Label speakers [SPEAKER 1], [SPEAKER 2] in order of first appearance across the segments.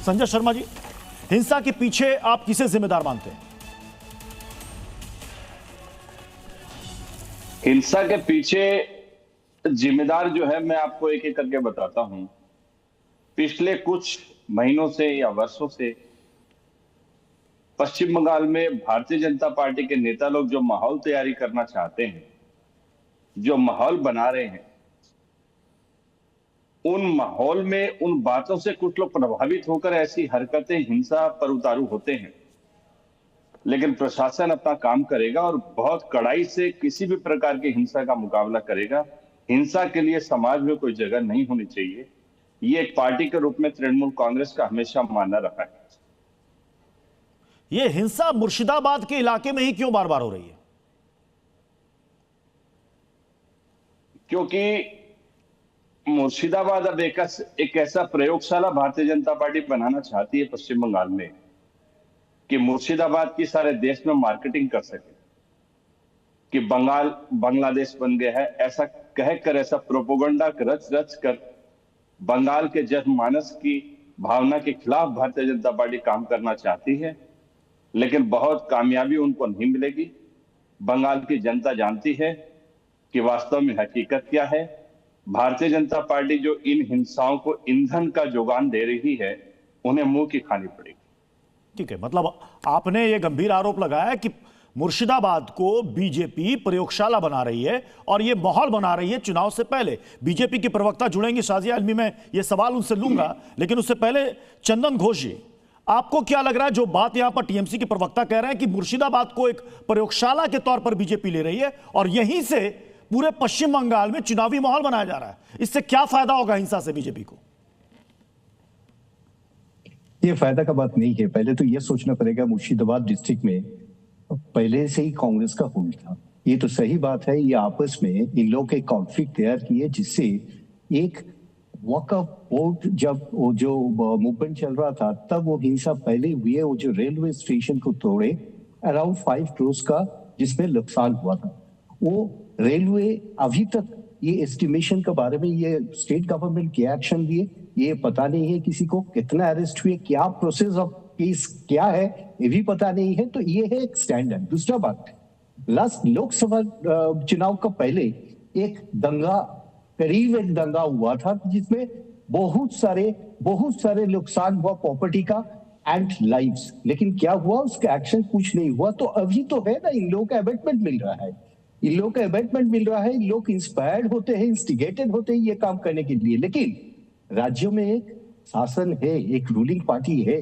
[SPEAKER 1] संजय शर्मा जी, हिंसा के पीछे आप किसे जिम्मेदार मानते हैं?
[SPEAKER 2] हिंसा के पीछे जिम्मेदार जो है, मैं आपको एक एक करके बताता हूं। पिछले कुछ महीनों से या वर्षों से पश्चिम बंगाल में भारतीय जनता पार्टी के नेता लोग जो माहौल तैयारी करना चाहते हैं, जो माहौल बना रहे हैं, उन माहौल में उन बातों से कुछ लोग प्रभावित होकर ऐसी हरकतें, हिंसा पर उतारू होते हैं। लेकिन प्रशासन अपना काम करेगा और बहुत कड़ाई से किसी भी प्रकार की हिंसा का मुकाबला करेगा। हिंसा के लिए समाज में कोई जगह नहीं होनी चाहिए। ये एक पार्टी के रूप में तृणमूल कांग्रेस का हमेशा मानना रहा है।
[SPEAKER 1] यह हिंसा मुर्शिदाबाद के इलाके में ही क्यों बार बार हो रही है?
[SPEAKER 2] क्योंकि मुर्शिदाबाद अब एक ऐसा प्रयोगशाला भारतीय जनता पार्टी बनाना चाहती है पश्चिम बंगाल में कि मुर्शिदाबाद की सारे देश में मार्केटिंग कर सके कि बंगाल बांग्लादेश बन गया है। ऐसा कहकर, ऐसा प्रोपोगंडा रच रच कर बंगाल के जनमानस की भावना के खिलाफ भारतीय जनता पार्टी काम करना चाहती है, लेकिन बहुत कामयाबी उनको नहीं मिलेगी। बंगाल की जनता जानती है कि वास्तव में हकीकत क्या है। भारतीय जनता पार्टी जो इन हिंसाओं को ईंधन का जुगान दे रही है, उन्हें मुंह की खानी पड़ेगी।
[SPEAKER 1] ठीक है, मतलब आपने ये गंभीर आरोप लगाया कि मुर्शिदाबाद को बीजेपी प्रयोगशाला बना रही है और ये माहौल बना रही है चुनाव से पहले। बीजेपी की प्रवक्ता जुड़ेंगे शाजिया आलमी, में ये सवाल उनसे लूंगा, लेकिन उससे पहले चंदन घोष जी, आपको क्या लग रहा है जो बात यहां पर टीएमसी के प्रवक्ता कह रहे हैं कि मुर्शिदाबाद को एक प्रयोगशाला के तौर पर बीजेपी ले रही है और यहीं से पूरे पश्चिम बंगाल में चुनावी माहौल बनाया जा रहा है, इससे क्या फायदा होगा हिंसा से बीजेपी को?
[SPEAKER 3] ये फायदा का बात नहीं है। पहले तो ये सोचना पड़ेगा, मुर्शिदाबाद डिस्ट्रिक्ट में पहले से ही कांग्रेस का होल्ड था। ये तो सही बात है, ये आपस में इन लोग एक कॉन्फ्लिक्ट तैयार किए जिससे एक वॉकआउट वोट, जब वो जो मूवमेंट चल रहा था तब वो हिंसा पहले हुई है। वो जो रेलवे स्टेशन को तोड़े, अराउंड 5 करोड़ का जिसमें नुकसान हुआ था। वो रेलवे अभी तक ये एस्टिमेशन के बारे में ये स्टेट गवर्नमेंट क्या एक्शन लिए ये पता नहीं है। किसी को कितना अरेस्ट हुए, क्या प्रोसेस ऑफ केस क्या है, ये भी पता नहीं है। तो ये है एक स्टैंडर्ड। दूसरा बात, लास्ट लोकसभा चुनाव का पहले एक दंगा, करीब एक दंगा हुआ था जिसमें बहुत सारे नुकसान हुआ प्रॉपर्टी का एंड लाइव्स, लेकिन क्या हुआ, उसका एक्शन कुछ नहीं हुआ। तो अभी तो है ना, इन लोगों का अबेटमेंट मिल रहा है, इन लोग इंस्पायर्ड होते हैं, इंस्टिगेटेड होते हैं ये काम करने के लिए। लेकिन राज्यों में एक शासन है, एक रूलिंग पार्टी है,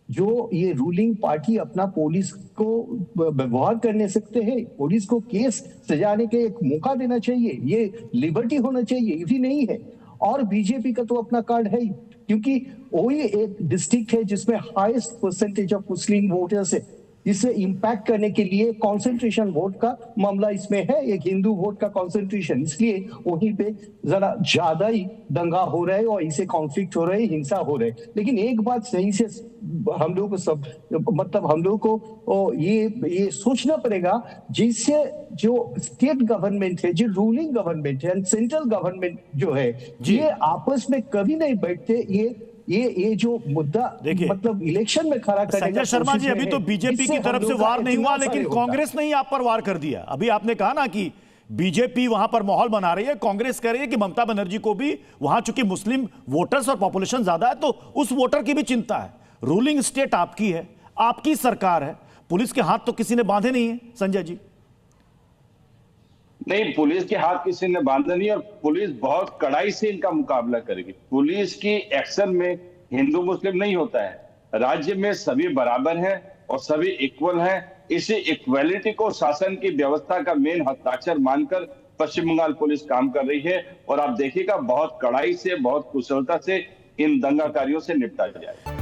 [SPEAKER 3] जो ये रूलिंग पार्टी अपना पुलिस को व्यवहार करने सकते हैं, पुलिस को केस सजाने के एक मौका देना चाहिए, ये लिबर्टी होना चाहिए, ये भी नहीं है। और बीजेपी का तो अपना कार्ड है ही, क्योंकि वही एक डिस्ट्रिक्ट है जिसमें highest percentage of Muslim voters है। इसे इंपैक्ट करने के लिए कंसंट्रेशन वोट का मामला इसमें है, एक हिंदू वोट का कंसंट्रेशन, इसलिए वहीं पे जरा ज्यादा ही दंगा हो रहा है और इसे कॉन्फ्लिक्ट हो रहे, हिंसा हो रहे। लेकिन एक बात सही से हम लोग को सब, मतलब हम लोग को ये सोचना पड़ेगा, जिससे जो स्टेट गवर्नमेंट है, जो रूलिंग गवर्नमेंट है, सेंट्रल गवर्नमेंट जो है, ये आपस में कभी नहीं बैठते। ये जो मुद्दा मतलब इलेक्शन में खड़ा करने
[SPEAKER 1] संजय शर्मा जी, अभी तो बीजेपी की तरफ से वार नहीं हुआ, लेकिन कांग्रेस ने ही आप पर वार कर दिया। अभी आपने कहा ना कि बीजेपी वहां पर माहौल बना रही है, कांग्रेस कह रही है कि ममता बनर्जी को भी वहां चूंकि मुस्लिम वोटर्स और पॉपुलेशन ज्यादा है तो उस वोटर की भी चिंता है। रूलिंग स्टेट आपकी है, आपकी सरकार है, पुलिस के हाथ तो किसी ने बांधे नहीं है। संजय जी,
[SPEAKER 2] नहीं, पुलिस के हाथ किसी ने बांधा नहीं और पुलिस बहुत कड़ाई से इनका मुकाबला करेगी। पुलिस की एक्शन में हिंदू मुस्लिम नहीं होता है, राज्य में सभी बराबर हैं और सभी इक्वल हैं। इसी इक्वलिटी को शासन की व्यवस्था का मेन हस्ताक्षर मानकर पश्चिम बंगाल पुलिस काम कर रही है और आप देखिएगा बहुत कड़ाई से, बहुत कुशलता से इन दंगाकारियों से निपटा जाएगा।